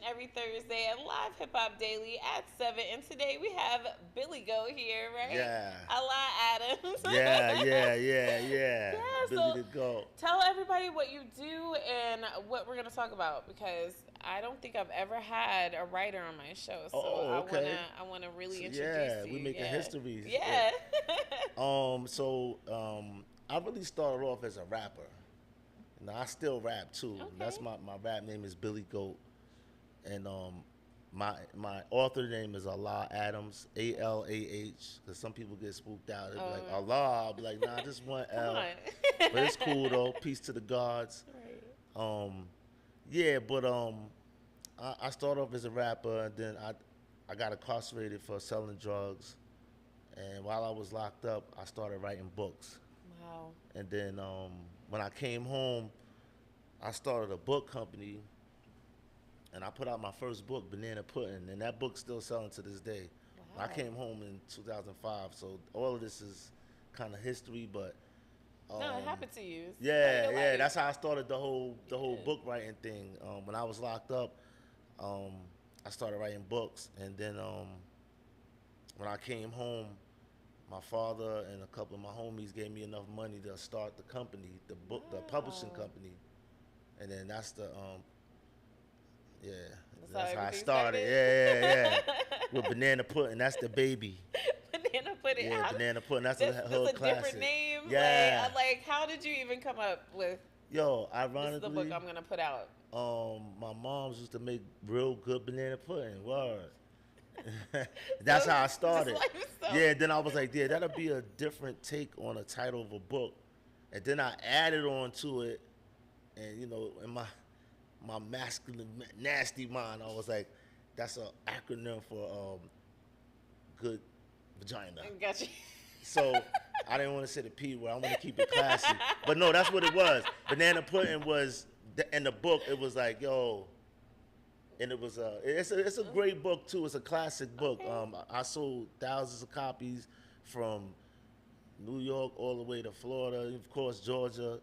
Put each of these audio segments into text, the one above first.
every Thursday at Live Hip Hop Daily at 7. And today we have Billy Go here, right? Yeah. Allah Adams. Yeah. Yeah, Billy so the Goat. tell everybody what you do and what we're going to talk about because I don't think I've ever had a writer on my show. So Oh, okay. I want to really So, introduce yeah, you. we making Yeah. histories. Yeah. I really started off as a rapper. I still rap too. That's Okay. my rap name is Billy Goat, and my author name is Allah Adams, ALAH. Because some people get spooked out. They be like Allah. I'll be like, nah, just one Come L. on. But it's cool though. Peace to the gods. Right. Um, yeah, but I started off as a rapper, and then I got incarcerated for selling drugs. And while I was locked up, I started writing books. Wow. And then when I came home, I started a book company, and I put out my first book, Banana Pudding, and that book's still selling to this day. Wow. I came home in 2005, so all of this is kind of history, but No, it happened to you. It's part of yeah, your yeah, life. that's how I started the whole Yeah. book writing thing. When I was locked up, I started writing books, and then when I came home, my father and a couple of my homies gave me enough money to start the company, the publishing Wow. company, and then that's the yeah, That's that's how how I everything started. started. Yeah. With Banana Pudding, that's the baby. Banana pudding. Yeah, Banana Pudding, that's That's, a that's hood a different classic. name. Yeah. Like, how did you even come up with Yo, this is the book ironically, I'm gonna put out? my mom's used to make real good banana pudding. Word. That's So how I just started. like yourself. Yeah, then I was like, yeah, that'll be a different take on a title of a book. And then I added on to it, and in my masculine, nasty mind, I was like, that's an acronym for good vagina. Gotcha. So I didn't want to say the P word. I want to keep it classy. But no, that's what it was. Banana Pudding was, in the book, it was like, yo, and it was it's a great book too. It's a classic book. Okay. I sold thousands of copies from New York all the way to Florida, of course Georgia,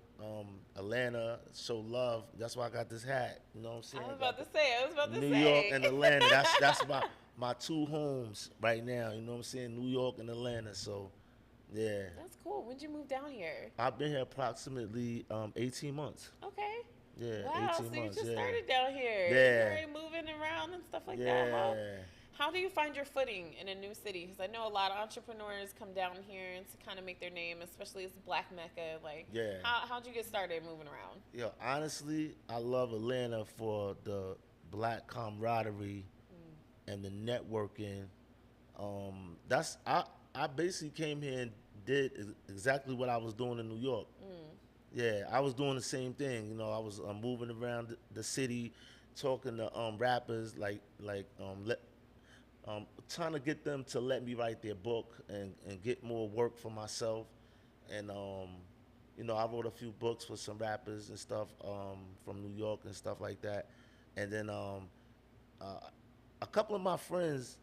Atlanta. Show love. That's why I got this hat. You know what I'm saying? I was about to say. I was about to New say. York and Atlanta. That's my two homes right now. You know what I'm saying? New York and Atlanta. So yeah, That's cool. When'd you move down here? I've been here approximately 18 months. Okay. Yeah, Wow. 18 So you months. just Yeah. started down here. Yeah. You're already moving around and stuff like that. Yeah. How do you find your footing in a new city? Because I know a lot of entrepreneurs come down here and to kind of make their name, especially as Black Mecca. Like, Yeah. how'd you get started moving around? Yo, honestly, I love Atlanta for the black camaraderie and the networking. I basically came here and did exactly what I was doing in New York. Yeah, I was doing the same thing. I was moving around the city, talking to rappers, trying to get them to let me write their book and get more work for myself. And I wrote a few books for some rappers and stuff from New York and stuff like that. And then a couple of my friends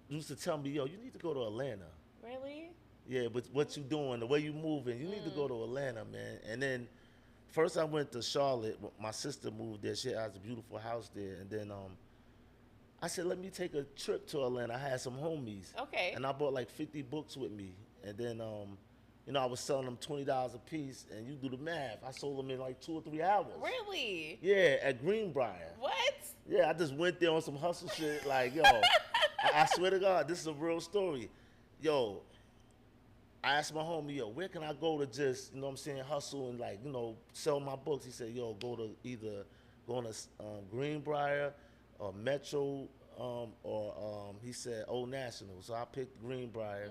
used to tell me, yo, you need to go to Atlanta. Really? Yeah, but what you doing, the way you moving, you need to go to Atlanta, man. And then first I went to Charlotte. My sister moved there. She has a beautiful house there. And then I said, let me take a trip to Atlanta. I had some homies. Okay. And I bought like 50 books with me. And then I was selling them $20 a piece, and you do the math. I sold them in like 2 or 3 hours. Really? Yeah, at Greenbrier. What? Yeah, I just went there on some hustle shit. Like, yo, I swear to God, this is a real story. Yo, I asked my homie, yo, where can I go to just, hustle and sell my books? He said, yo, go to Greenbrier or Metro, or he said Old National. So I picked Greenbrier,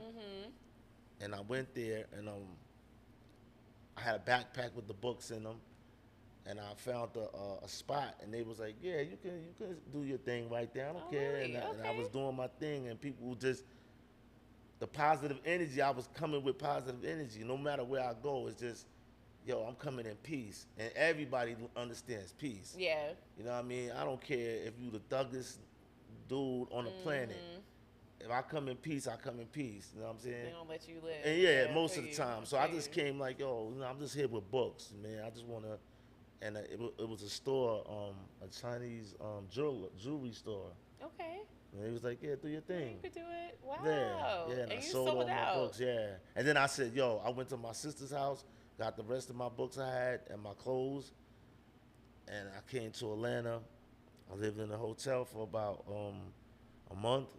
and I went there, and I had a backpack with the books in them, and I found a spot, and they was like, yeah, you can do your thing right there. I don't Oh, care. really? And I Okay. was doing my thing, and people just the positive energy. I was coming with positive energy. No matter where I go, it's just, yo, I'm coming in peace, and everybody understands peace. Yeah. You know what I mean? I don't care if you the thuggest dude on the planet. If I come in peace, I come in peace. You know what I'm They saying? don't let you live. And yeah, I most feel of the you. time. So I I feel just you. came like, yo, I'm just here with books, man. I just want to and it was a store, a Chinese jewelry store. Okay. And he was like, "Yeah, do your Yeah, thing." you could do it. Yeah, Wow. yeah, and I And you sold all sold my out. books. Yeah, and then I said, "Yo," I went to my sister's house, got the rest of my books I had and my clothes, and I came to Atlanta. I lived in a hotel for about a month,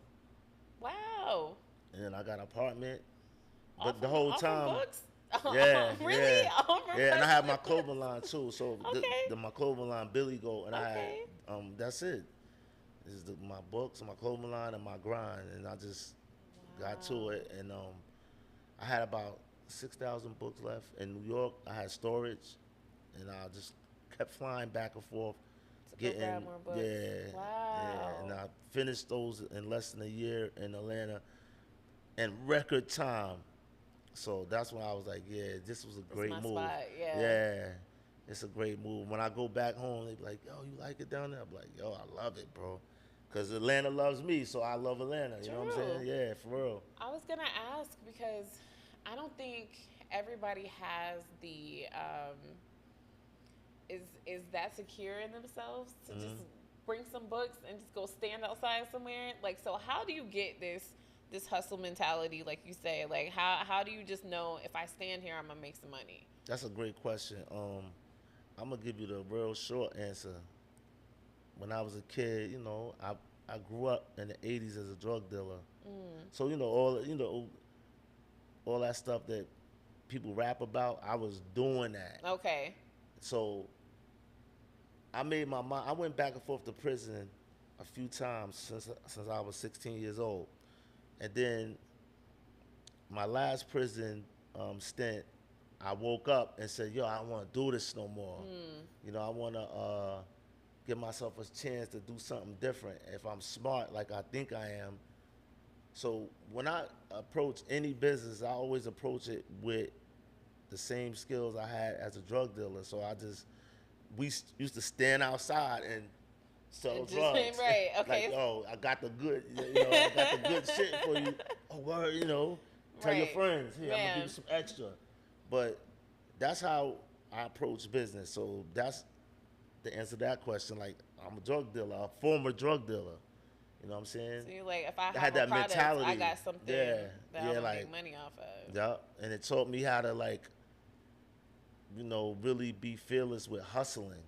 Wow. and then I got an apartment. Off But the of, whole off of time, books? yeah, Really? yeah, Off of yeah, and I books? had my clothing line too. So Okay. my clothing line, Billy Goat, and I had Okay. that's it. This is my books, my clothing line, and my grind, and I just got to Wow. it, and I had about 6,000 books left in New York. I had storage, and I just kept flying back and forth, To go grab more books. yeah, yeah, and Wow. I finished those in less than a year in Atlanta in record time. So that's when I was like, yeah, this was a This is great my move. spot. Yeah. Yeah, it's a great move. When I go back home, they be like, yo, you like it down there? I'm like, yo, I love it, bro. Because Atlanta loves me, so I love Atlanta. You know what I'm True. saying? Yeah, for real. I was gonna ask because I don't think everybody has the is that secure in themselves to just bring some books and just go stand outside somewhere. Like, so how do you get this hustle mentality, like you say? Like, how do you just know if I stand here, I'm gonna make some money? That's a great question. I'm gonna give you the real short answer. When I was a kid, I grew up in the '80s as a drug dealer. So all that stuff that people rap about, I was doing that. Okay. So I made my mind. I went back and forth to prison a few times since I was 16 years old, and then my last prison stint, I woke up and said, "Yo, I don't want to do this no more. I want to give myself a chance to do something different. If I'm smart, like I think I am." So when I approach any business, I always approach it with the same skills I had as a drug dealer. So we used to stand outside and sell And just- drugs. right, okay. Like, oh, I got the good, I got the good shit for you. Oh, word, tell your Right. friends. Here, I'm gonna Man. give you some extra. But that's how I approach business. So that's the answer to that question. Like, I'm a drug dealer, a former drug dealer. You know what I'm saying? So you're like, if I I have had a that product, I mentality. got something Yeah, that I'm yeah, gonna like- make money off of. Yeah, and it taught me how to really be fearless with hustling.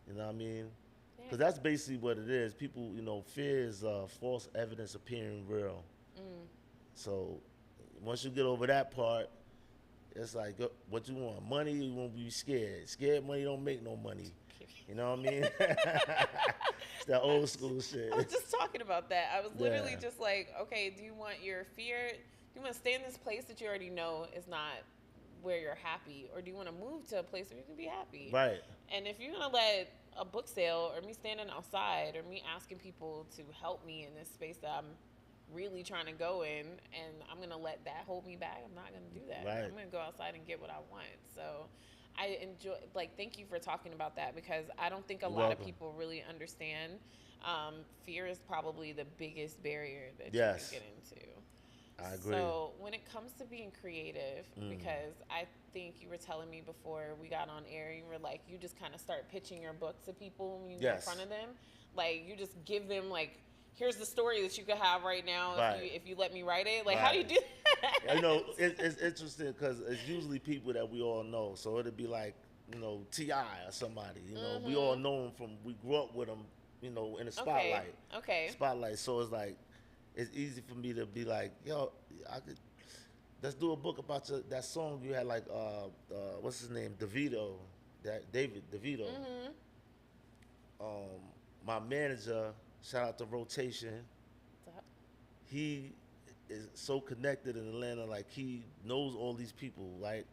You know what I mean? Yeah. Because that's basically what it is. People, fear is false evidence appearing real. So once you get over that part, it's like, what you want? Money, you won't be scared. Scared money don't make no money. You know what I mean? It's that old school shit. I was just talking about that. I was literally Yeah. just like, okay, do you want your fear? Do you want to stay in this place that you already know is not where you're happy, or do you want to move to a place where you can be happy? Right. And if you're gonna let a book sale, or me standing outside, or me asking people to help me in this space that I'm really trying to go in, and I'm gonna let that hold me back, I'm not gonna do that. Right. I'm gonna go outside and get what I want. So I enjoy, thank you for talking about that, because I don't think a You're lot welcome. of people really understand. Fear is probably the biggest barrier that Yes. you can get into. I agree. So when it comes to being creative, Mm. because I think you were telling me before we got on air, you were like, you just kind of start pitching your book to people when you get in Yes. front of them. Like, you just give them, like, here's the story that you could have right now Right. if you let me write it. Like, how do you Right. do that? It's interesting because it's usually people that we all know. So it'd be like, T.I. or somebody. We all know him we grew up with him, in the spotlight. Okay. Spotlight. So it's like, it's easy for me to be like, yo, let's do a book about that song you had, like, what's his name? DeVito. David DeVito. My manager, shout out to Rotation, he is so connected in Atlanta, like he knows all these people, like.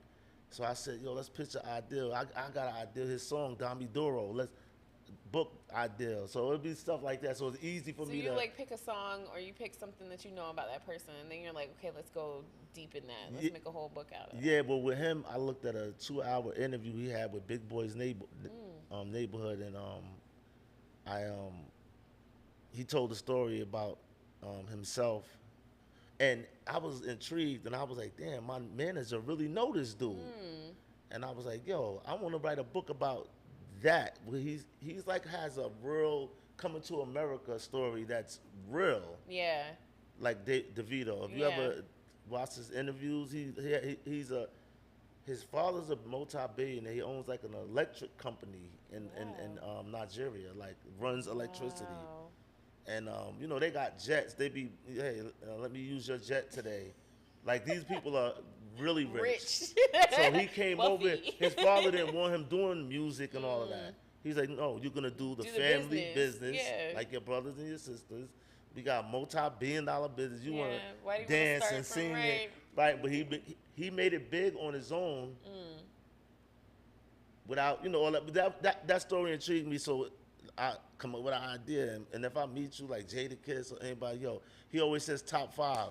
So I said, yo, let's pitch an idea. I got an idea, his song, Dami Duro. Let's book idea. So it'd be stuff like that. So it's easy for So me you to like pick a song, or you pick something that you know about that person, and then you're like, okay, let's go deep in that. Let's Yeah. make a whole book out of it. Yeah, but with him, I looked at a 2-hour interview he had with Big Boy's neighborhood, and he told a story about himself, and I was intrigued, and I was like, damn, my manager really know this dude, and I was like, yo, I want to write a book about that. Where he's like has a real coming to America story that's real. Yeah. Like DeVito. If you Yeah. ever watch his interviews, his father's a multi-billionaire. He owns like an electric company in Nigeria, like runs electricity. Wow. And you know, they got jets. They be, hey, let me use your jet today. Like these people are really rich. So he came over. Wealthy. His father didn't want him doing music and all of that. He's like, no, you're gonna do the Do the family business. business, Yeah. like your brothers and your sisters. We got multi-billion-dollar business. You Yeah. Why want do to you wanna dance start and from sing right? it, right? But he made it big on his own. Without, you know, all that story intrigued me, so I come up with an idea. And if I meet you like Jadakiss or anybody, yo, he always says top 5.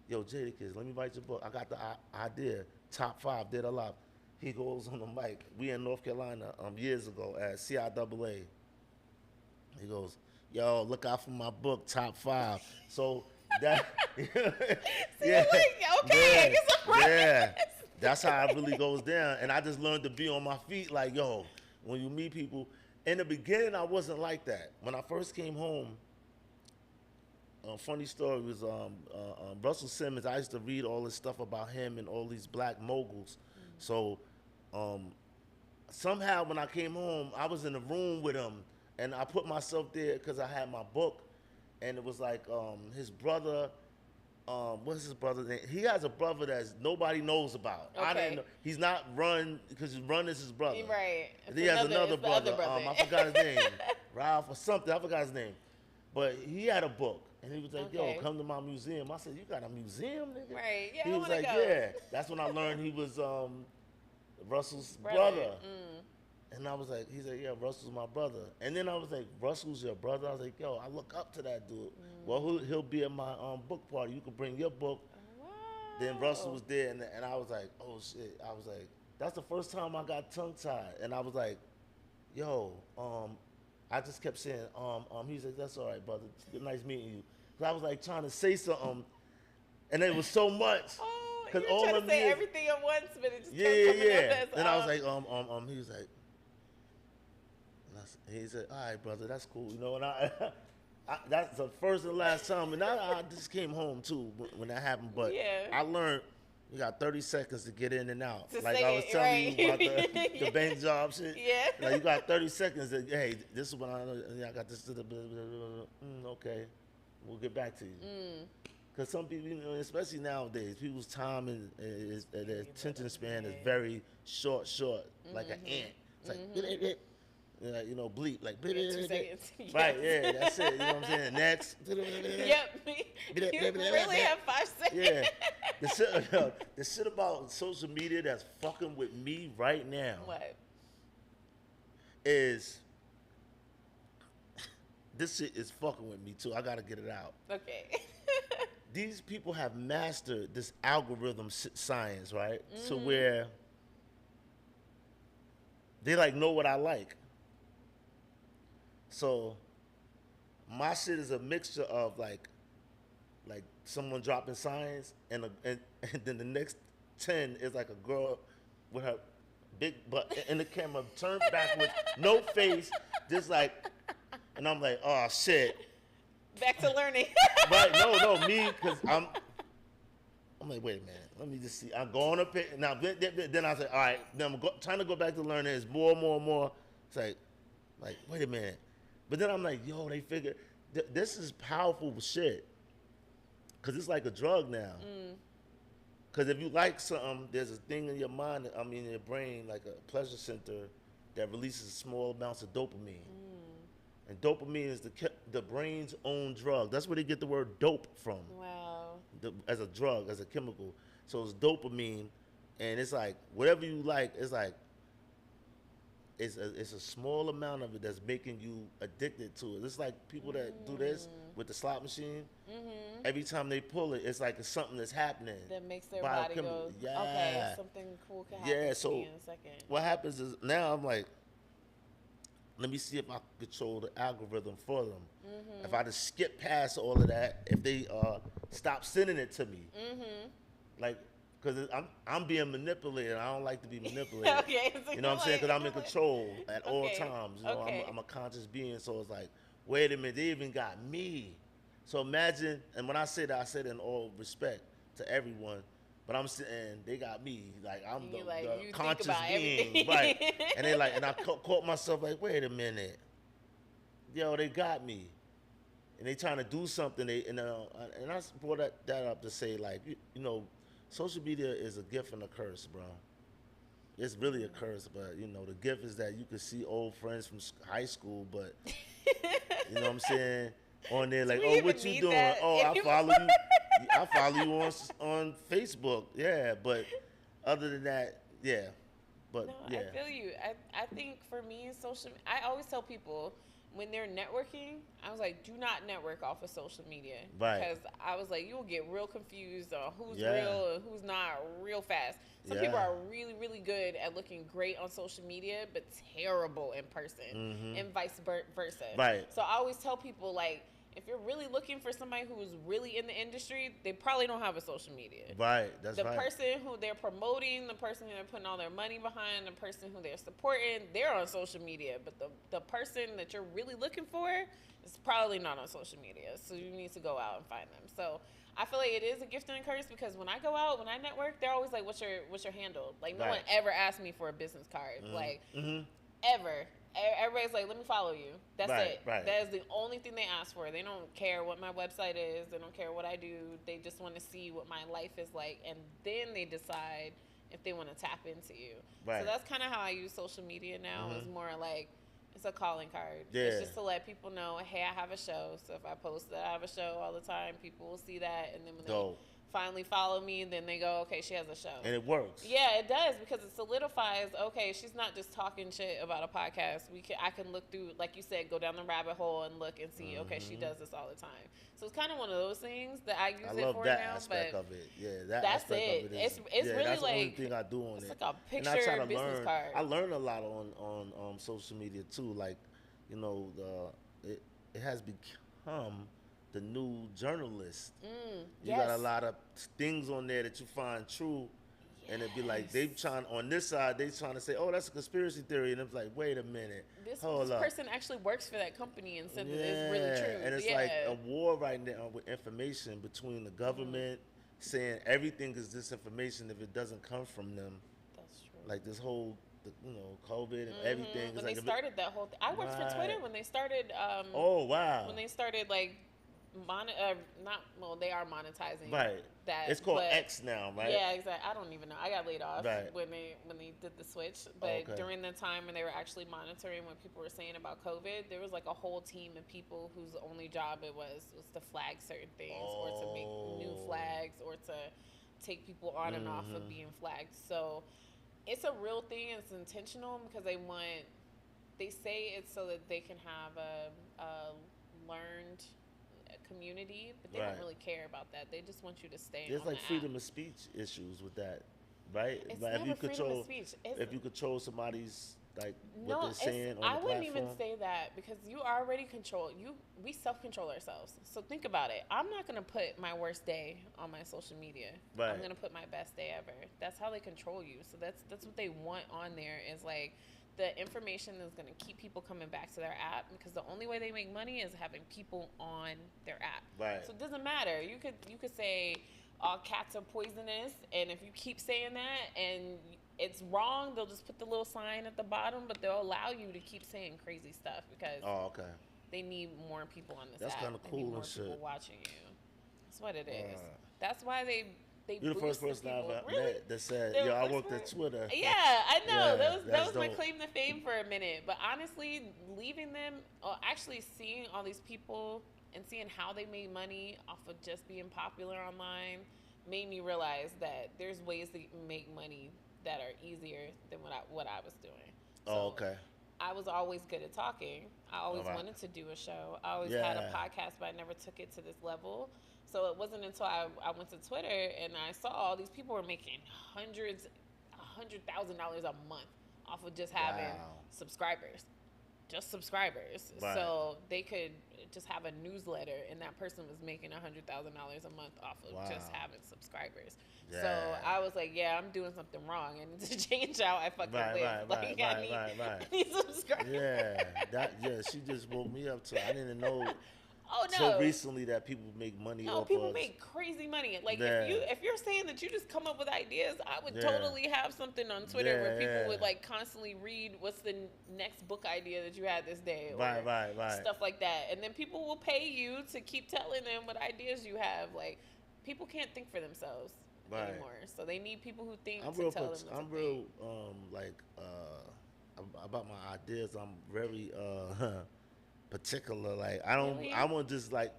Yo, Jadakiss, let me write your book. I got the idea. Top 5, did a lot. He goes on the mic. We in North Carolina years ago at CIAA. He goes, yo, look out for my book, top 5. So that, Yeah. Like, okay, I guess I'm right. yeah. That's how it really goes down. And I just learned to be on my feet. Like, yo, when you meet people, in the beginning, I wasn't like that. When I first came home, a funny story was Russell Simmons. I used to read all this stuff about him and all these black moguls. So somehow when I came home, I was in the room with him, and I put myself there because I had my book, and it was like his brother. What's his brother's name? He has a brother that nobody knows about. I Okay. didn't know. He's not Run, because Run is his brother. Right. And he has another it's the brother. other brother. I forgot his name. Ralph or something. I forgot his name. But he had a book. And he was like, Okay. yo, come to my museum. I said, you got a museum, nigga? Right. Yeah, He I was wanna like, go. yeah. That's when I learned he was Russell's Brother. brother. And I was like, he's like, yeah, Russell's my brother. And then I was like, Russell's your brother? I was like, yo, I look up to that dude. Well, he'll be at my book party. You can bring your book. Wow. Then Russell was there, and I was like, oh, shit. I was like, that's the first time I got tongue-tied. And I was like, yo, I just kept saying, he's like, that's all right, brother. It's nice meeting you. Because I was like trying to say something, and it was so much. Oh, 'Cause you're all trying of to say me is- everything at once, but it just Yeah, kept coming yeah. out as, Then I was like, he was like, he said, all right, brother, that's cool. You know, and that's the first and last time. And I just came home, too, when that happened. But Yeah. I learned you got 30 seconds to get in and out. To Like say I was it, telling you right. about the Yeah. bank job shit. Yeah. Like you got 30 seconds to, hey, this is what I got this. Okay, we'll get back to you. Because some people, you know, especially nowadays, people's time and their attention span is very short, like an ant. It's like, you know, bleep, like, 2 seconds. right, yeah, that's it. You know what I'm saying? Next. Yep. You really have 5 seconds. Yeah. The shit about social media that's fucking with me right now What? is this shit is fucking with me too. I gotta get it out. Okay. These people have mastered this algorithm science, right? To where they like know what I like. So my shit is a mixture of like someone dropping science and then the next 10 is like a girl with her big butt in the camera turned backwards, no face, just like, and I'm like, oh shit. Back to learning. Right, no, me, because I'm like, wait a minute, let me just see. I'm going up it now. Then I say, all right. Then I'm trying to go back to learning. It's more. It's like, wait a minute. But then I'm like, yo, they figure this is powerful shit. Cause it's like a drug now. Cause if you like something, there's a thing in your mind, in your brain, like a pleasure center, that releases small amounts of dopamine. And dopamine is the brain's own drug. That's where they get the word dope from. Wow. As a drug, as a chemical. So it's dopamine, and it's like whatever you like. It's like it's a small amount of it that's making you addicted to it. It's like people that do this with the slot machine. Every time they pull it, it's like it's something that's happening. That makes their body go, Biochemical. okay, Yeah. something cool can happen Yeah, to so me in a second. what happens is now I'm like, let me see if I can control the algorithm for them. If I just skip past all of that, if they stop sending it to me, like, because I'm being manipulated. I don't like to be manipulated. Okay, so You know what I'm saying? Because I'm in control at all Okay, times. You know, okay. I'm a conscious being. So it's like, wait a minute, they even got me. So imagine, and when I say that, I said in all respect to everyone, but I'm saying they got me. Like I'm You the think conscious about being, everything. right? And they like, and I caught myself like, wait a minute, yo, they got me, and they trying to do something. And I brought that up to say like, you know, social media is a gift and a curse, bro. It's really a curse, but you know, the gift is that you can see old friends from high school, but you know what I'm saying? On there, like, we oh, even what you need doing? that Oh, I anymore? follow you. I follow you on Facebook. Yeah, but other than that, yeah, but No, yeah, I feel you. I think for me, I always tell people when they're networking, I was like, do not network off of social media. Right. Because I was like, you'll get real confused on who's Yeah. real and who's not real fast. Some people Yeah. are really, really good at looking great on social media, but terrible in person, and vice versa. Right. So I always tell people, like, if you're really looking for somebody who's really in the industry, they probably don't have a social media. right. That's The right. person who they're promoting, the person who they're putting all their money behind, the person who they're supporting, they're on social media. But the person that you're really looking for is probably not on social media. So you need to go out and find them. So I feel like it is a gift and a curse because when I go out, when I network, they're always like, what's your handle? Like, no Right. one ever asked me for a business card. Like, ever. Everybody's like, let me follow you. That's Right, it. right. That is the only thing they ask for. They don't care what my website is. They don't care what I do. They just want to see what my life is like. And then they decide if they want to tap into you. Right. So that's kind of how I use social media now. It's more like, it's a calling card. Yeah. It's just to let people know, hey, I have a show. So if I post that I have a show all the time, people will see that. And then when Dope. they finally follow me, then they go, okay, she has a show. And it works. Yeah, it does because it solidifies. Okay, she's not just talking shit about a podcast. I can look through, like you said, go down the rabbit hole and look and see. Okay, she does this all the time. So it's kind of one of those things that I use I it love for that now. aspect But of it. Yeah, that that's aspect it. of it is. It's yeah, really that's the only like thing I do on it's it. like a And I try picture to business learn. card. I learn a lot on social media too. Like, you know, it has become the new journalist. You got a yes. lot of things on there that you find true, and it'd be like they trying on this side. They trying to say, "Oh, that's a conspiracy theory," and it's like, "Wait a minute, This hold up." person actually works for that company and said that it's really true. And it's like a war right now with information between the government saying everything is disinformation if it doesn't come from them. That's true. Like this whole, you know, COVID and everything. It's When like they started that whole thing, I worked for Twitter Right. when they started. Oh wow! When they started like they are monetizing Right. that. It's called but- X now, right? Yeah, exactly. I don't even know. I got laid off Right. when they did the switch. But Okay. during the time when they were actually monitoring what people were saying about COVID, there was like a whole team of people whose only job it was to flag certain things or to make new Oh. flags or to take people on and off of being flagged. So it's a real thing. It's intentional because they say it's so that they can have a learned community, but they Right. don't really care about that. They just want you to stay There's on like the freedom app. of speech issues with that, right? It's Like, never freedom of speech. if you control somebody's like No, what they're saying on the I wouldn't platform. even say that because you already control we self-control ourselves. So think about it. I'm not going to put my worst day on my social media. Right. I'm going to put my best day ever. That's how they control you. So that's what they want on there is like the information is going to keep people coming back to their app because the only way they make money is having people on their app. Right. So it doesn't matter. You could say all cats are poisonous, and if you keep saying that and it's wrong, they'll just put the little sign at the bottom, but they'll allow you to keep saying crazy stuff because Oh, okay. they need more people on this That's app. kinda They cool need and more people shit. watching you. That's what it is. Wow. That's why they You're the first boost person people. I've Really? met that said, They're "Yo, the I first worked at person? Twitter." Yeah, I know. Yeah, that was that's my dope. claim to fame for a minute. But honestly, leaving them, or actually seeing all these people and seeing how they made money off of just being popular online, made me realize that there's ways to make money that are easier than what I was doing. Oh, So, okay. I was always good at talking. I always Alright. wanted to do a show. I always had a Yeah. podcast, but I never took it to this level. So it wasn't until I went to Twitter and I saw all these people were making $100,000 a month off of just having Wow. subscribers. Just subscribers. Right. So they could just have a newsletter, and that person was making $100,000 a month off of just having subscribers. Yeah. So I was like, yeah, I'm doing something wrong. I need to change how I fucking live. I need subscribers. Yeah, she just woke me up to. I didn't know. Oh no! So recently that people make money. Oh, people make crazy money. Like if you're saying that you just come up with ideas, I would totally have something on Twitter where people would like constantly read what's the next book idea that you had this day, or right. stuff like that, and then people will pay you to keep telling them what ideas you have. Like people can't think for themselves anymore, so they need people who think to tell them. I'm real about my ideas. I'm very particular. Like I don't. Really? I won't just like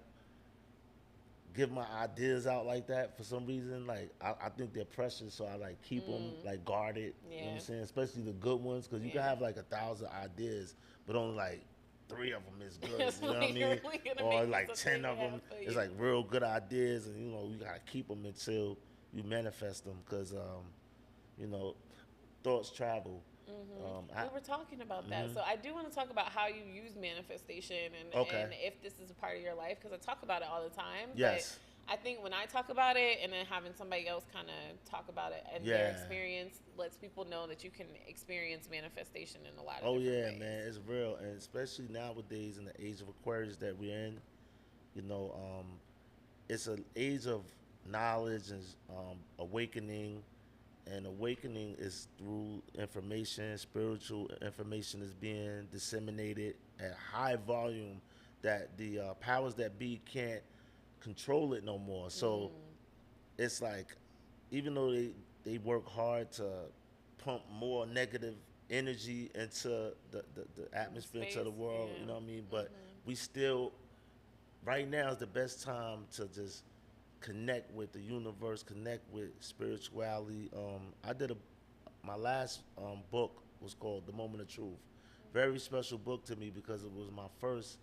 give my ideas out like that for some reason. Like I think they're precious, so I like keep them like guarded. You know what I'm saying? Especially the good ones, because you can have like 1,000 ideas, but only like 3 of them is good. You know what I mean? Really or like 10 of them is like real good ideas, and you gotta keep them until you manifest them, because thoughts travel. We were talking about that, so I do want to talk about how you use manifestation and if this is a part of your life, because I talk about it all the time. Yes. But I think when I talk about it, and then having somebody else kind of talk about it and their experience lets people know that you can experience manifestation in a lot of different ways. Man, it's real, and especially nowadays in the age of Aquarius that we're in, it's an age of knowledge and awakening. And awakening is through information. Spiritual information is being disseminated at high volume that the powers that be can't control it no more. So it's like, even though they work hard to pump more negative energy into the atmosphere, into the world, you know what I mean? But we still, right now is the best time to just connect with the universe, connect with spirituality. I did my last book was called The Moment of Truth. Very special book to me because it was my first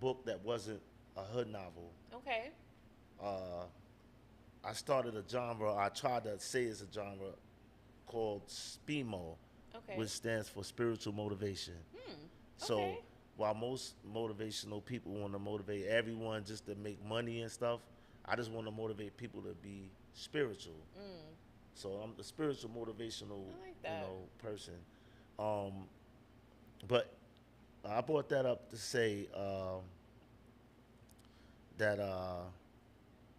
book that wasn't a hood novel. Okay. I started a genre, I tried to say it's a genre called SPMO, which stands for spiritual motivation. So while most motivational people want to motivate everyone just to make money and stuff, I just want to motivate people to be spiritual. So I'm the spiritual motivational, person. But I brought that up to say that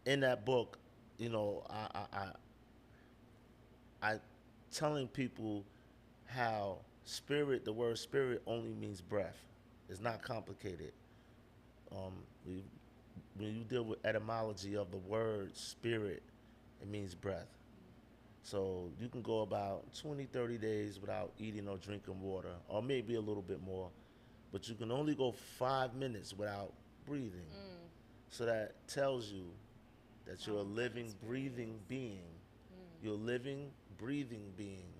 in that book, I telling people how spirit, the word spirit only means breath. It's not complicated. When you deal with etymology of the word spirit, it means breath. So you can go about 20, 30 days without eating or drinking water, or maybe a little bit more, but you can only go 5 minutes without breathing. So that tells you that you're a living, breathing being. You're a living, breathing being.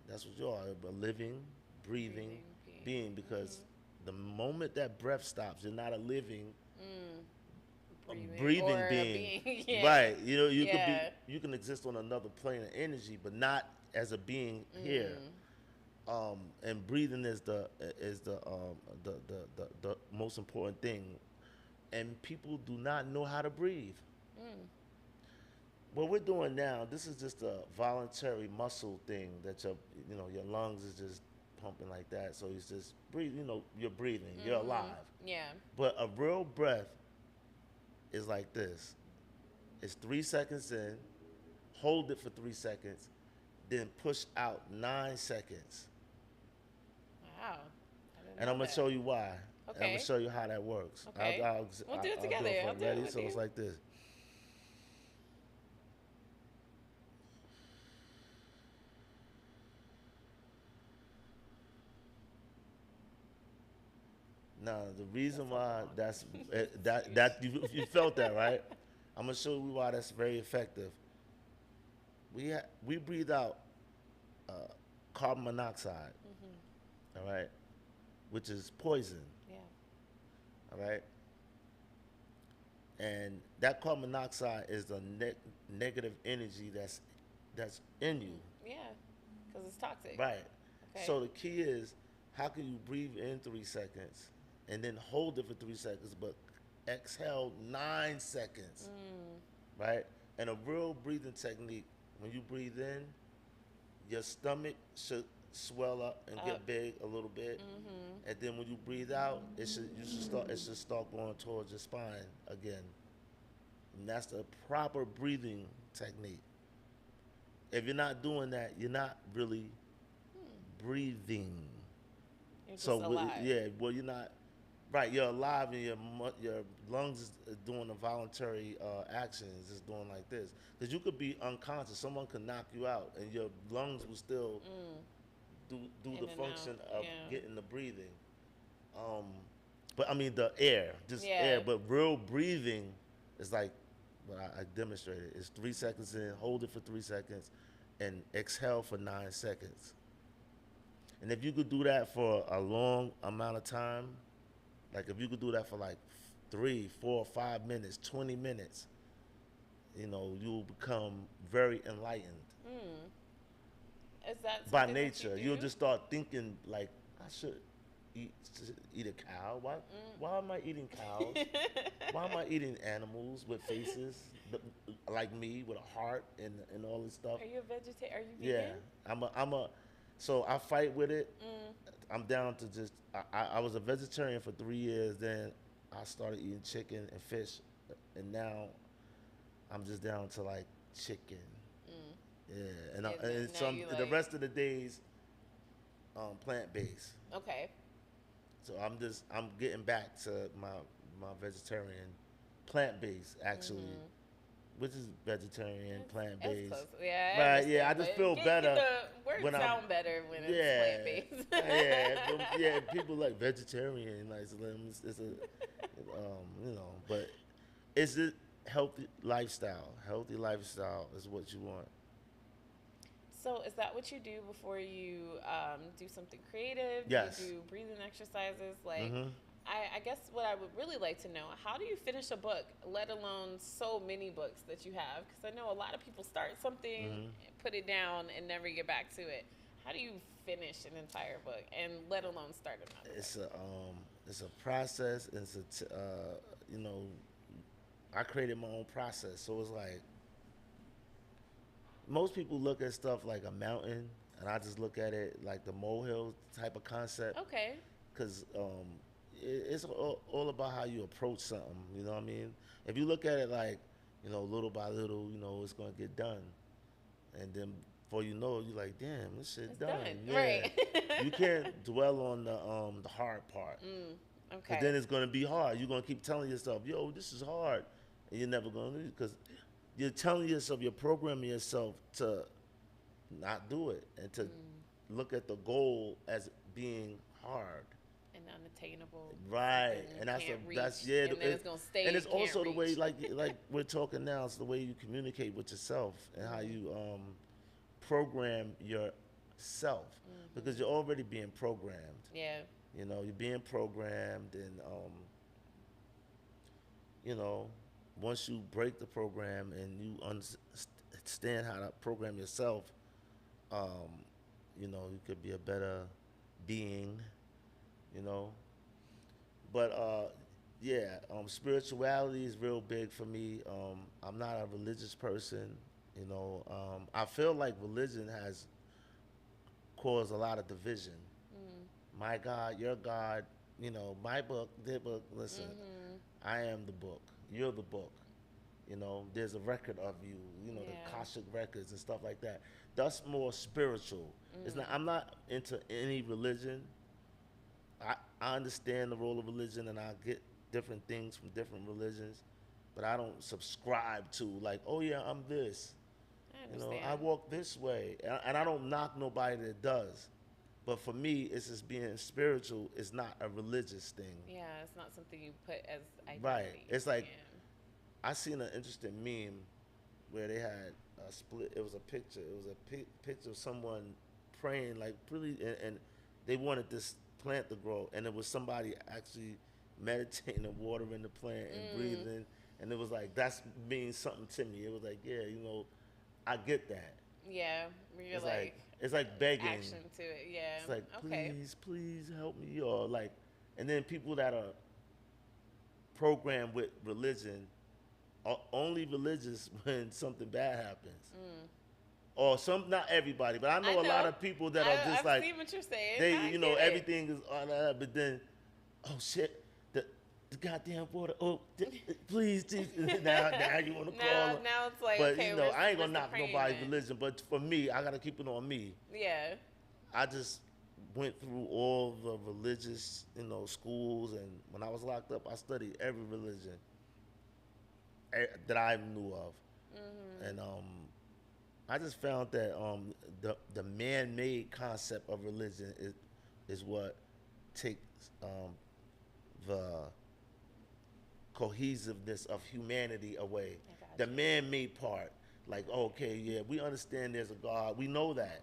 That's what you are, a living, breathing being, because the moment that breath stops, you're not a living, breathing being. Right. You can exist on another plane of energy, but not as a being here. And breathing is the most important thing. And people do not know how to breathe. What we're doing now, this is just a voluntary muscle thing that your lungs is just pumping like that. So it's just breathe. You're breathing. You're alive. Yeah. But a real breath is like this. It's 3 seconds in, hold it for 3 seconds, then push out 9 seconds. Wow. And I'm going to show you why. Okay. I'm going to show you how that works. Okay. We'll do it together. I'll do it. Ready? So it's like this. Now, the reason why that you felt that, right? I'm gonna show you why that's very effective. We breathe out carbon monoxide, all right, which is poison. Yeah. All right. And that carbon monoxide is the negative energy that's in you. Yeah, because it's toxic. Right. Okay. So the key is, how can you breathe in 3 seconds and then hold it for 3 seconds, but exhale 9 seconds, right? And a real breathing technique, when you breathe in, your stomach should swell up and get big a little bit, and then when you breathe out, it should start going towards your spine again. And that's the proper breathing technique. If you're not doing that, you're not really breathing. You're just So alive. yeah, well you're not right. You're alive, and your lungs is doing the voluntary actions. It's doing like this because you could be unconscious. Someone could knock you out, and your lungs will still do In the and function out, of yeah. getting the breathing. But I mean the air, just Yeah. air. But real breathing is like what I demonstrated. It's 3 seconds in, hold it for 3 seconds, and exhale for 9 seconds. And if you could do that for a long amount of time, like if you could do that for like 3, 4, 5 minutes, 20 minutes, you'll become very enlightened Is that by something that you nature. do? You'll just start thinking like, I should eat a cow. Why am I eating cows? Why am I eating animals with faces like me with a heart and all this stuff? Are you a vegetarian? Are you Yeah, vegan? I'm a, so I fight with it. I'm down to just, I was a vegetarian for 3 years, then I started eating chicken and fish, and now I'm just down to like chicken. Yeah, and now some you the like- rest of the days, plant-based. Okay. So I'm getting back to my vegetarian, plant-based actually, which is vegetarian, It's plant-based. close. Yeah. Right, yeah, I understand, just but feel better The words when I'm- sound better when it's Yeah, plant-based. yeah, people like vegetarian, like it's a, but it's a healthy lifestyle. Healthy lifestyle is what you want. So is that what you do before you do something creative? Yes. Do you do breathing exercises? Like, Mhm. I guess what I would really like to know, how do you finish a book, let alone so many books that you have? Because I know a lot of people start something, put it down, and never get back to it. How do you finish an entire book, and let alone start another? It's a process. I created my own process, so it's like most people look at stuff like a mountain, and I just look at it like the molehill type of concept. Okay. Because it's all about how you approach something. You know what I mean? If you look at it like, little by little, it's gonna get done, and then before you know it, you're like, damn, this shit It's done. done. Yeah. Right. You can't dwell on the hard part. Okay. Because then it's gonna be hard. You're gonna keep telling yourself, yo, this is hard, and you're never gonna do it because you're telling yourself, you're programming yourself to not do it and to look at the goal as being hard. And unattainable. Right, something you and that's can't a, reach, that's yeah, and then it's gonna stay. and it's you can't also the way reach. like we're talking now. It's the way you communicate with yourself and how you program yourself because you're already being programmed. Yeah. You're being programmed, and once you break the program and you understand how to program yourself, you could be a better being, But spirituality is real big for me. I'm not a religious person, I feel like religion has caused a lot of division. My God, your God, my book, their book. Listen, I am the book. You're the book. There's a record of you. Yeah. The Akashic records and stuff like that. That's more spiritual. It's not. I'm not into any religion. I understand the role of religion, and I get different things from different religions, but I don't subscribe to like, oh yeah, I'm this. I understand. I walk this way, and I don't knock nobody that does. But for me, it's just being spiritual. It's not a religious thing. Yeah, it's not something you put as identity. Right. It's like Yeah. I seen an interesting meme where they had a split. It was a picture. It was a picture of someone praying like really, and they wanted this plant to grow, and it was somebody actually meditating and watering the plant and breathing, and it was like that's means something to me. It was like, yeah, I get that. Yeah, where you're It's like begging. action to it. Yeah. It's like, okay. please help me, or like, And then people that are programmed with religion are only religious when something bad happens. Or some, not everybody, but I know a lot of people that are just I like, see what you're saying. they, I you know, get it. everything is on that, but then, oh shit, the goddamn water, oh, please, Jesus. now you want to call them. Now it's like, But, okay, you know, I ain't gonna where's knock the nobody's praying religion, but for me, I gotta keep it on me. Yeah. I just went through all the religious, you know, schools, and when I was locked up, I studied every religion that I knew of. And I just found that the man-made concept of religion is what takes the cohesiveness of humanity away. The man-made part, like, okay, yeah, we understand there's a God. We know that.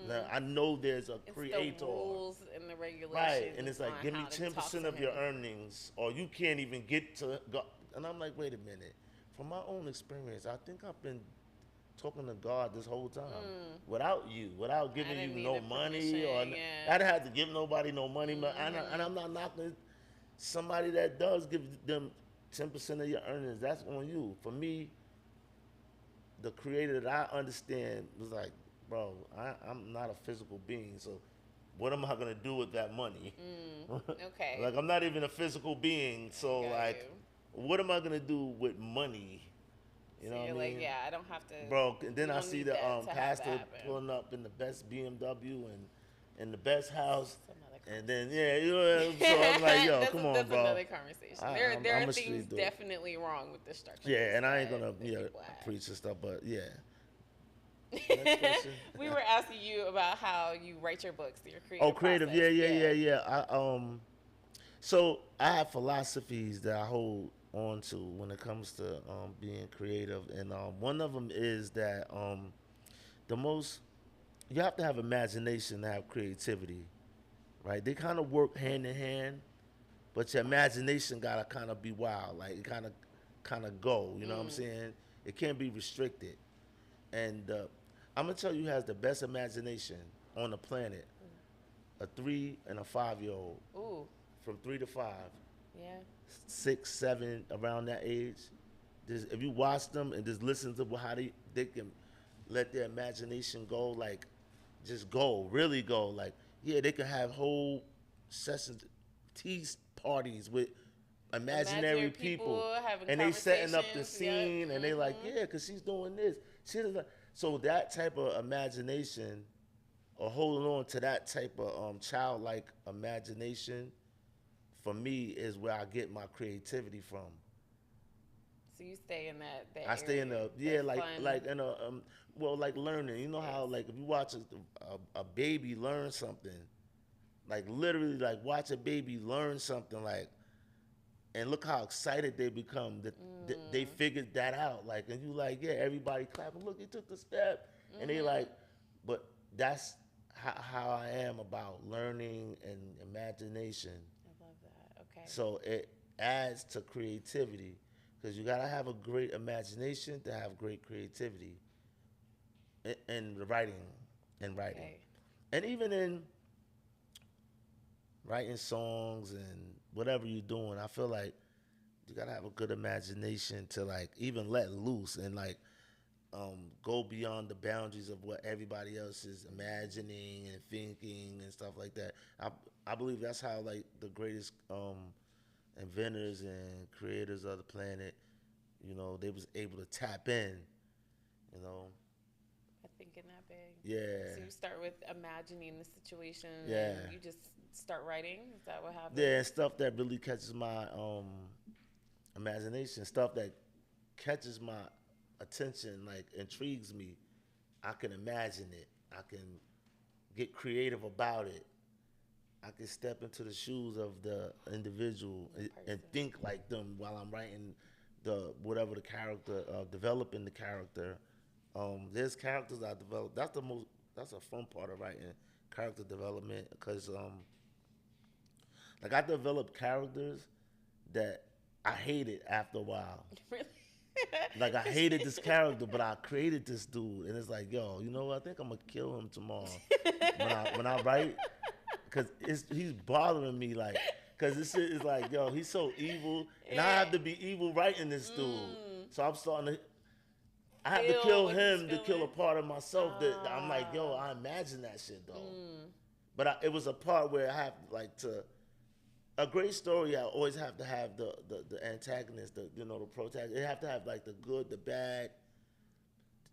Now, I know there's a creator. It's the rules and the regulations. Right, and it's like, give me how to 10% talk of to your him. earnings, or you can't even get to God. And I'm like, wait a minute. From my own experience, I think I've been talking to God this whole time without you, without giving you didn't no need the money, or permission, yeah. I didn't have to give nobody no money. And I'm not knocking somebody that does give them 10% of your earnings. That's on you. For me, the creator that I understand was like, bro, I'm not a physical being, so what am I gonna do with that money? Okay. Like, I'm not even a physical being, so Got like, what am I gonna do with money? You know So what I you're mean? like, yeah, I don't have to. Bro, and then you I don't see need the that to have that pastor happen. pulling up in the best BMW and the best house, That's another and then you know, so I'm like, yo, come on, that's bro. another conversation. There I'm are a street things dude. definitely wrong with the structure. Yeah, and I ain't gonna preach and stuff, but yeah. Next question. We were asking you about how you write your books, your creative. Oh, creative, process. yeah. So I have philosophies that I hold on to when it comes to being creative, and one of them is that you have to have imagination to have creativity, right? They kind of work hand in hand, but your imagination gotta kind of be wild, like it kind of go. You know what I'm saying? It can't be restricted, and I'm gonna tell you who has the best imagination on the planet: a 3 and a 5-year-old. Ooh. From 3 to 5. Yeah. 6, 7, around that age. If you watch them and just listen to how they can let their imagination go, like just go, really go. Like, yeah, they can have whole sessions, tea parties with imaginary people, having and they setting up the conversations, scene, and they like, yeah, because she's doing this. So that type of imagination, or holding on to that type of childlike imagination, for me, is where I get my creativity from. So you stay in that I stay in the fun. like in a like learning. You know how, like, if you watch a baby learn something, like literally, like, watch a baby learn something, like, and look how excited they become that they figured that out. Like, and you like, yeah, everybody clapping. Look, he took the step, and they like, but that's how I am about learning and imagination. I love that. Okay. So it adds to creativity, because you gotta have a great imagination to have great creativity in writing, Okay. and even in writing songs and whatever you're doing. I feel like you gotta have a good imagination to, like, even let loose and, like, go beyond the boundaries of what everybody else is imagining and thinking and stuff like that. I believe that's how, like, the greatest inventors and creators of the planet, you know, they was able to tap in, you know. I think in that big. Yeah. So you start with imagining the situation. Yeah. And you just start writing. Is that what happens? Yeah, and stuff that really catches my imagination, stuff that catches my attention, like, intrigues me. I can imagine it. I can get creative about it. I can step into the shoes of the individual and think like them while I'm writing whatever the character, developing the character. There's characters I develop. That's a fun part of writing, character development, because like, I developed characters that I hated after a while. Really? Like, I hated this character, but I created this dude, and it's like, yo, you know what? I think I'm gonna kill him tomorrow when I write, because he's bothering me. Like, Cause this shit is like, yo, he's so evil, and I have to be evil writing this dude. So I'm starting to. I have to Feel kill what he's him to kill a feeling. part of myself that I'm like, yo, I imagine that shit though. But it was a part where I have like to. A great story, I always have to have the antagonist, the protagonist. It have to have like the good, the bad.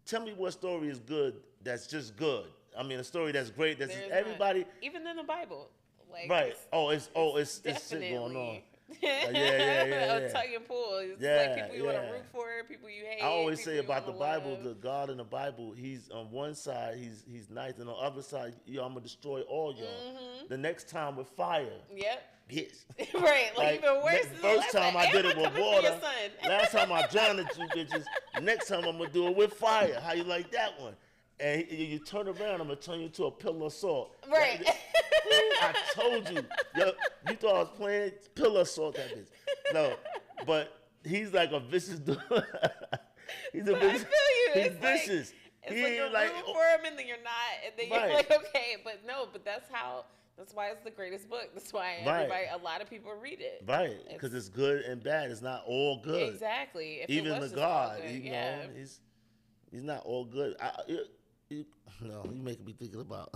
Tell me what story is good that's just good. I mean, a story that's great. That's There's everybody. not, even in the Bible, like Right. It's shit going on. definitely. Yeah. A tug and pull. It's Yeah, like people you want to yeah. root for, people you hate. I always people say you about the wanna Bible, love. the God in the Bible, he's on one side, he's nice, and on the other side, yo, I'm gonna destroy all y'all. The next time with fire, Yep. yes. Right, like even worse. The first time I did it with water. Son. Last time I drowned you bitches. Next time I'm gonna do it with fire. How you like that one? And you turn around, I'm gonna turn you into a pillar of salt. Right. I told you. Yo, you thought I was playing pillar of salt that bitch. No, but he's like a vicious dude. He's a I vicious. feel you. He's It's like- vicious. It's He like you're ain't like rooting for him and then you're not, and then Right. you're like, okay, but no, but that's why it's the greatest book. That's why Right. a lot of people read it. right because it's good and bad. It's not all good. Exactly. If it Even was the just all God, good, you yeah. know, he's not all good. No, you making me thinking about.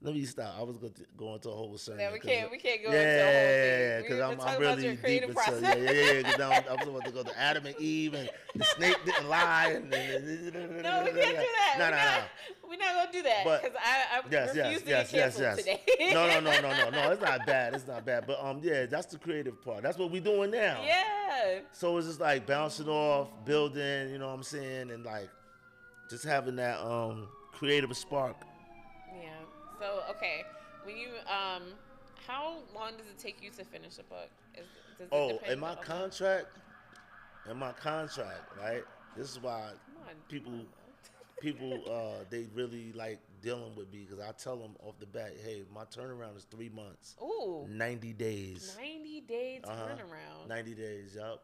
Let me stop. I was going to go into a whole sermon. No, we can't go yeah, into a whole thing. because We're I'm talking about really your deep creative into process. yeah. Because I was about to go to Adam and Eve and the snake didn't lie. No, we can't do that. No. We're not gonna do that But- because I refuse to get canceled today. No. It's not bad. It's not bad. But yeah, that's the creative part. That's what we're doing now. Yeah. So it's just like bouncing off, building. You know what I'm saying, and like just having that creative spark. Yeah. So okay, when you how long does it take you to finish a book? Does it depend In my on- contract, right? This is why Come on. people they really like dealing with me because I tell them off the bat, hey, my turnaround is 3 months, Ooh. 90 days, 90-day turnaround. 90 days, yup.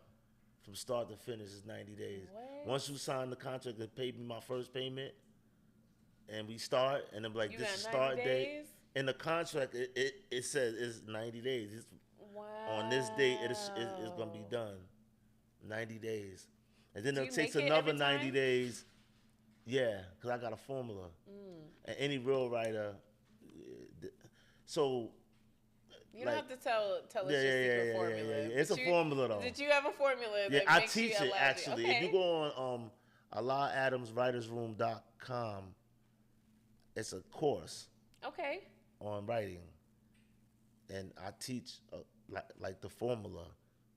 From start to finish is 90 days. What? Once you sign the contract and pay me my first payment, and we start, and I'm like, You this got is 90 start date. days? In the contract, it says it's 90 days. It's, Wow. on this date, it's gonna be done. 90 days, and then Do it you takes make it another every 90 time? days. Yeah, because I got a formula, and any real writer. So You don't like- have to tell us Yeah, your yeah, secret yeah, formula. yeah, yeah. It's But a formula, though. Did you have a formula yeah, that I makes teach you it allow actually. Okay. If you go on allahadamswritersroom.com, it's a course Okay. on writing, and I teach like the formula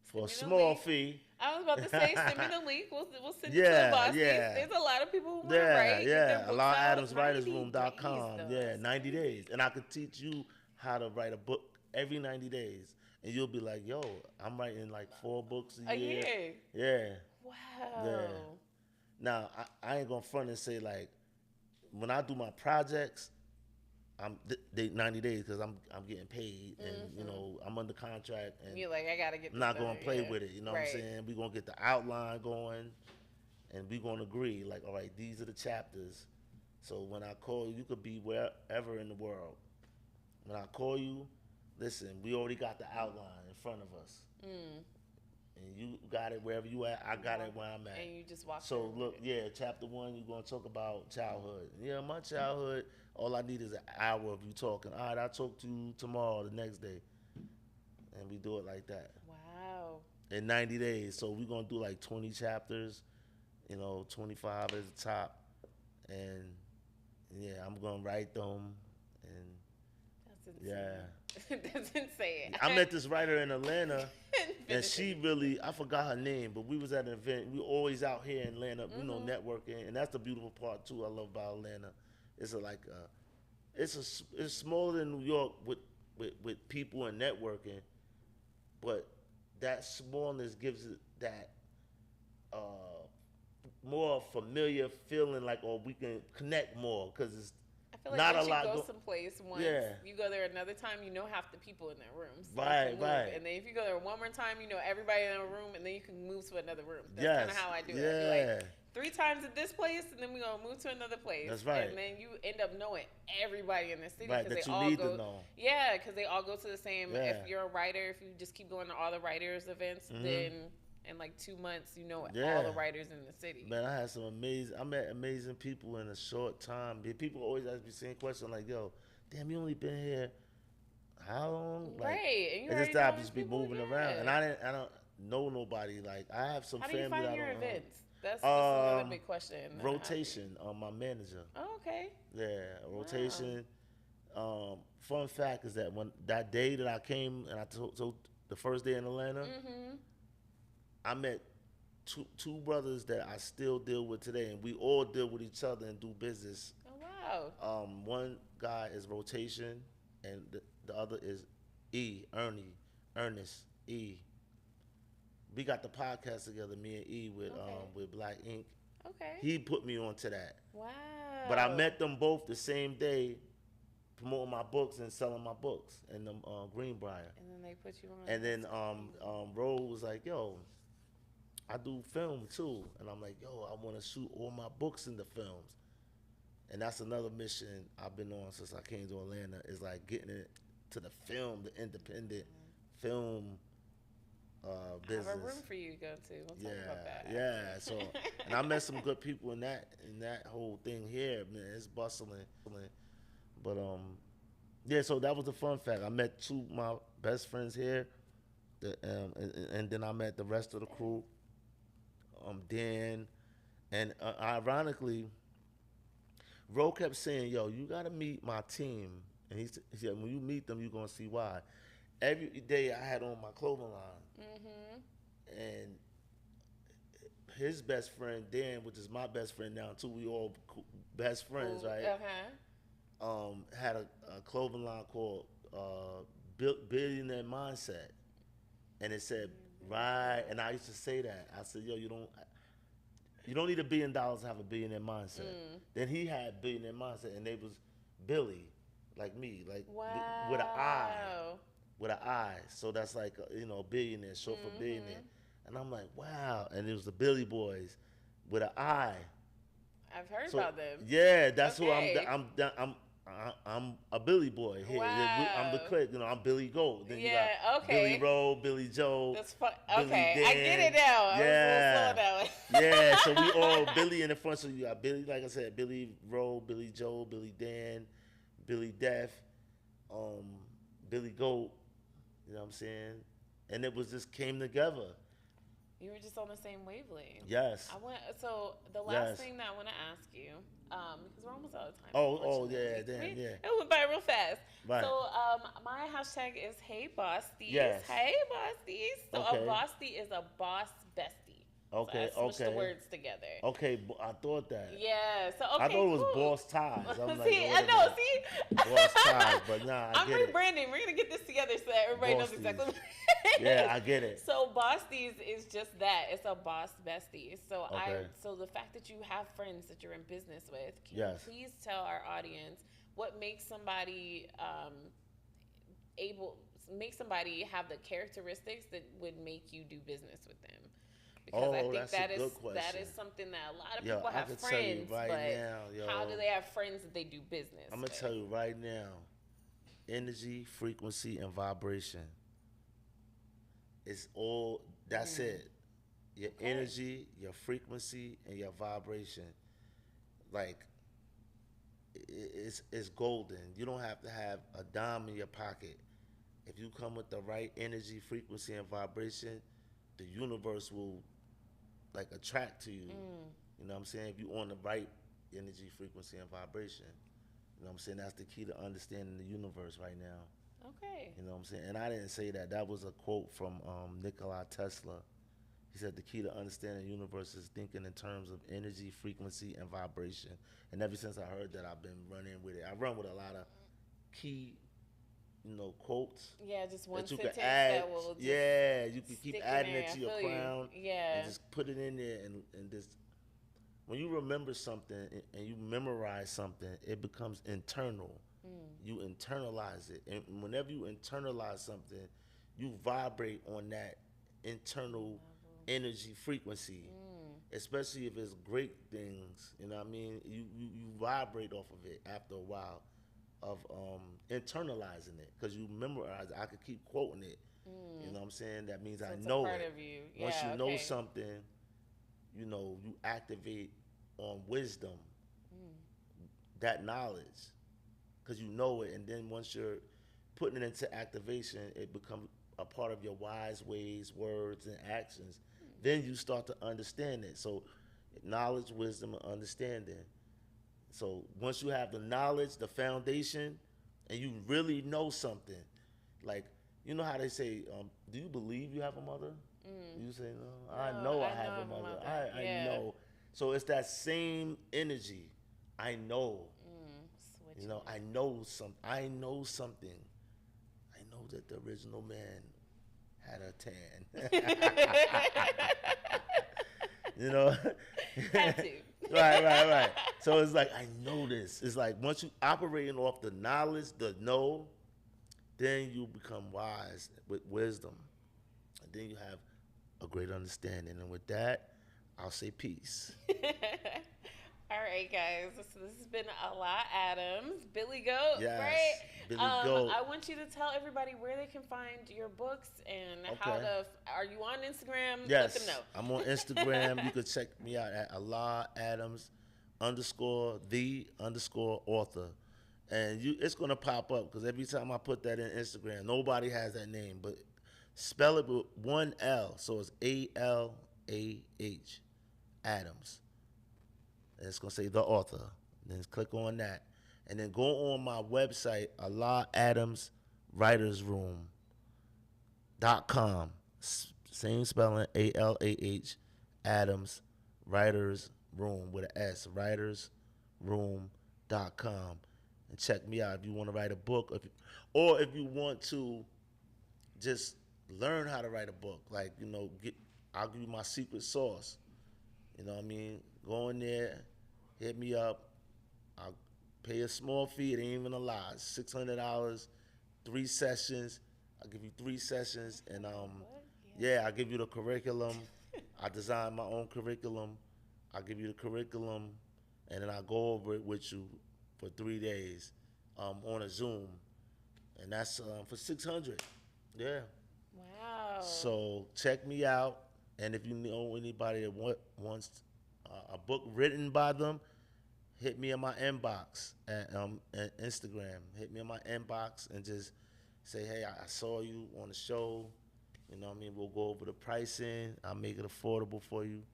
for a Send me the small link. fee. I was about to say, send me the link. We'll send it to Yeah, the bosses. yeah. There's a lot of people who want to Yeah, write. get their yeah. books out. 90 allahadamswritersroom.com. days, though. Yeah, That's 90 crazy. days, and I could teach you how to write a book every 90 days, and you'll be like, yo, I'm writing like 4 books A year. Yeah. Wow. Now, I ain't gonna front and say like, when I do my projects, they 90 days because I'm getting paid, and you know I'm under contract, and You're like, I gotta get. I'm this not done, gonna play yeah. with it. You know Right. what I'm saying? We're gonna get the outline going, and we're gonna agree like, all right, these are the chapters. So when I call you, you could be wherever in the world. When I call you, listen, we already got the outline in front of us, and you got it wherever you at. I got it where I'm at. And you just walk. So through look, it. yeah, chapter 1, you're gonna talk about childhood. Yeah, my childhood. All I need is an hour of you talking. All right, I'll talk to you tomorrow, the next day, and we do it like that Wow. in 90 days. So we're gonna do like 20 chapters, 25 at the top, and yeah, I'm gonna write them. And That's insane. yeah, That's insane. I met this writer in Atlanta. And she really, I forgot her name, but we was at an event. We always out here in Atlanta, networking, and that's the beautiful part too. I love about Atlanta. It's smaller than New York with people and networking, but that smallness gives it that more familiar feeling, like, or we can connect more because it's I feel like not a once you lot. go someplace once, you go there another time, you know half the people in that room. So Right. And then if you go there one more time, you know everybody in a room, and then you can move to another room. That's Yes. kind of how I do it. Yeah. I be like 3 times at this place, and then we gonna move to another place. That's right. And then you end up knowing everybody in the city Right, because that they you all need go. to know. Yeah, because they all go to the same. Yeah. If you're a writer, if you just keep going to all the writers events, then in like 2 months, you know all the writers in the city. Man, I had some I met amazing people in a short time. People always ask me the same question, like, yo, damn, you only been here how long? Like, right. And you it's already just that I know just be people, moving around. And I don't know nobody. Like, I have some How do family you find that your I don't know. events? That's another big question. Rotation, my manager. Oh, okay. Yeah, rotation. Fun fact is that when that day that I came and I told the first day in Atlanta, I met two brothers that I still deal with today, and we all deal with each other and do business. Oh wow. One guy is rotation, and the other is Ernest E. We got the podcast together, me and E, with Black Ink. Okay. He put me onto that. Wow. But I met them both the same day, promoting my books and selling my books in the Greenbrier. And then they put you on. And then Ro was like, yo, I do film too. And I'm like, yo, I want to shoot all my books in the films. And that's another mission I've been on since I came to Atlanta, is like getting it to the film, the independent film business. I have a room for you to go to. We'll talk about that. Yeah. So, and I met some good people in that whole thing here, man. It's bustling. But yeah. So that was a fun fact. I met two of my best friends here, and then I met the rest of the crew. Dan, and ironically, Ro kept saying, "Yo, you gotta meet my team," and he said, "When you meet them, you're gonna see why." Every day I had on my clothing line, and his best friend Dan, which is my best friend now too, we all best friends, right? Had a clothing line called Billionaire Mindset, and it said, right, and I used to say that. I said, yo, you don't need $1 billion to have a billionaire mindset. Then he had billionaire mindset, and they was Billy, like me, like with an I. With an I. So that's like, billionaire, short for billionaire. And I'm like, wow. And it was the Billy Boys with an I. I've heard about them. Yeah, that's who I'm a Billy boy here. Wow. I'm the clique. I'm Billy Gold. Then you got okay. Billy Rowe, Billy Joe. That's fun. Billy Okay, Dan. I get it now. Yeah. I was a little slow now. Yeah, so we all Billy in the front. So you got Billy, like I said, Billy Rowe, Billy Joe, Billy Dan, Billy Def, Billy Goat. You know what I'm saying? And it just came together. You were just on the same wavelength. Yes. So the last thing that I want to ask you, because we're almost out of time. Oh yeah, damn, yeah. It went by real fast. Right. So my hashtag is Hey Bossties. Yes. Hey Bossties. So a Bosstie is a boss bestie. Okay, so I switched the words together. Okay, I thought that. Yeah, so okay, I thought it was boss ties. I'm like, see, I know, see? Boss ties, but nah, I'm rebranding. We're going to get this together so that everybody knows exactly what it is. Yeah, I get it. So Bossties is just that. It's a boss bestie. So so the fact that you have friends that you're in business with, can you please tell our audience what makes somebody have the characteristics that would make you do business with them? Because I think that is something that a lot of people have friends, how do they have friends that they do business I'm going to tell you right now, energy, frequency, and vibration. It's all, that's it. Your energy, your frequency, and your vibration. Like, it's golden. You don't have to have a dime in your pocket. If you come with the right energy, frequency, and vibration, the universe will attract to you. You know what I'm saying? If you're on the right energy, frequency, and vibration. You know what I'm saying? That's the key to understanding the universe right now. Okay. You know what I'm saying? And I didn't say that. That was a quote from Nikola Tesla. He said the key to understanding the universe is thinking in terms of energy, frequency, and vibration. And ever since I heard that, I've been running with it. I run with a lot of key quotes. Yeah, just one sentence that will just you can keep adding it to your crown. Yeah. And just put it in there and just when you remember something and you memorize something, it becomes internal. You internalize it, and whenever you internalize something, you vibrate on that internal energy frequency. Especially if it's great things, you know what I mean? You vibrate off of it after a while of internalizing it because you memorize it. I could keep quoting it. You know what I'm saying? That means So I it's know a part it. of you. Once Yeah, you know okay. something, you know, you activate on wisdom, that knowledge, because you know it. And then once you're putting it into activation, it becomes a part of your wise ways, words, and actions. Then you start to understand it. So knowledge, wisdom, and understanding. So once you have the knowledge, the foundation, and you really know something, like you know how they say, "Do you believe you have a mother?" You say, "No, I No, know I I have know I a have a mother. mother." I Yeah. know." So it's that same energy. I know. You know, Switching. I know something. I know that the original man had a tan. You know? Had to. Right. So it's like I know this. It's like once you operating off the knowledge, the know, then you become wise with wisdom. And then you have a great understanding. And with that, I'll say peace. All right, guys. So this has been a lot, Adams, Billy Goat, Yes, right? Billy Goat. I want you to tell everybody where they can find your books and how Okay. to. Are you on Instagram? Yes, Let them know. I'm on Instagram. You can check me out at Allah Adams _the _author. And it's gonna pop up because every time I put that in Instagram, nobody has that name, but spell it with one L, so it's ALAH Adams, and it's gonna say the author. Then click on that, and then go on my website, Allah Adams Writers Room.com. Same spelling, ALAH Adams Writers Room with an S, writersroom.com. And check me out if you want to write a book, or if you want to just learn how to write a book. Like, you know, I'll give you my secret sauce. You know what I mean? Go in there, hit me up. I'll pay a small fee. It ain't even a lot. $600, 3 sessions. I'll give you 3 sessions, and I'll give you the curriculum. I design my own curriculum. I'll give you the curriculum, and then I'll go over it with you for 3 days on a Zoom, and that's for $600. Yeah. Wow. So check me out, and if you know anybody that wants a book written by them, hit me in my inbox at Instagram. Hit me in my inbox and just say, hey, I saw you on the show. You know what I mean? We'll go over the pricing. I'll make it affordable for you.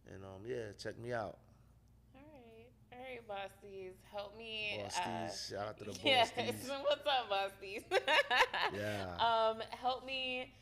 And check me out. All right, Bosties. Help me. Bosties. Shout out to the Yes. Bosties. What's up, Bosties? Yeah. Help me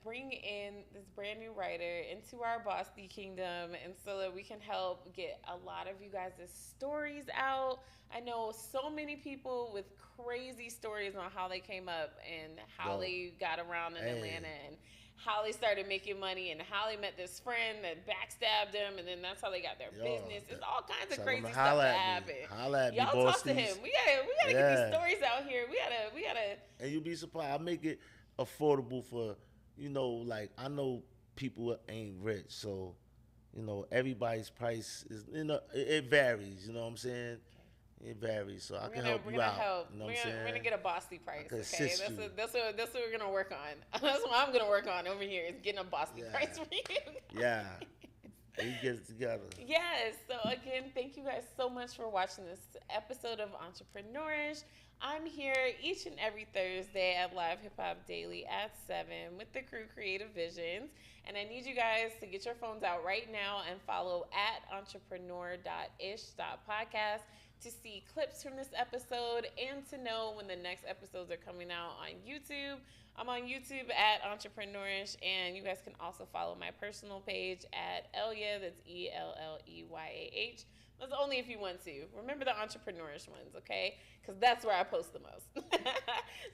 bring in this brand new writer into our Bosty kingdom, and so that we can help get a lot of you guys' stories out. I know so many people with crazy stories on how they came up and how they got around in Atlanta and how they started making money and how they met this friend that backstabbed them, and then that's how they got their business. It's all kinds of crazy stuff that happened. Holla at me, Y'all talk to him. We gotta get these stories out here. We gotta. And you'll be surprised. I make it affordable for, like, I know people ain't rich, so everybody's price is, it varies. You know what I'm saying? It varies, so I can help you out. You know what I'm saying? We're gonna get a Bosty price. Okay, that's you. what we're gonna work on. That's what I'm gonna work on over here is getting a Bosty price for you. Yeah, we get it together. Yes. So again, thank you guys so much for watching this episode of Entrepreneurish. I'm here each and every Thursday at Live Hip Hop Daily at 7 with the crew Creative Visions. And I need you guys to get your phones out right now and follow at entrepreneur.ish.podcast to see clips from this episode and to know when the next episodes are coming out on YouTube. I'm on YouTube at Entrepreneurish, and you guys can also follow my personal page at Elia, that's ELLEYAH. That's only if you want to. Remember the Entrepreneurish ones, okay? Because that's where I post the most.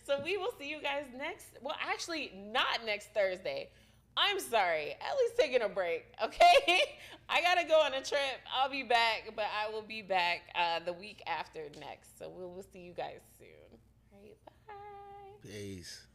So we will see you guys not next Thursday. I'm sorry. Ellie's taking a break, okay? I got to go on a trip. I'll be back, but I will be back the week after next. So we'll see you guys soon. All right, bye. Peace.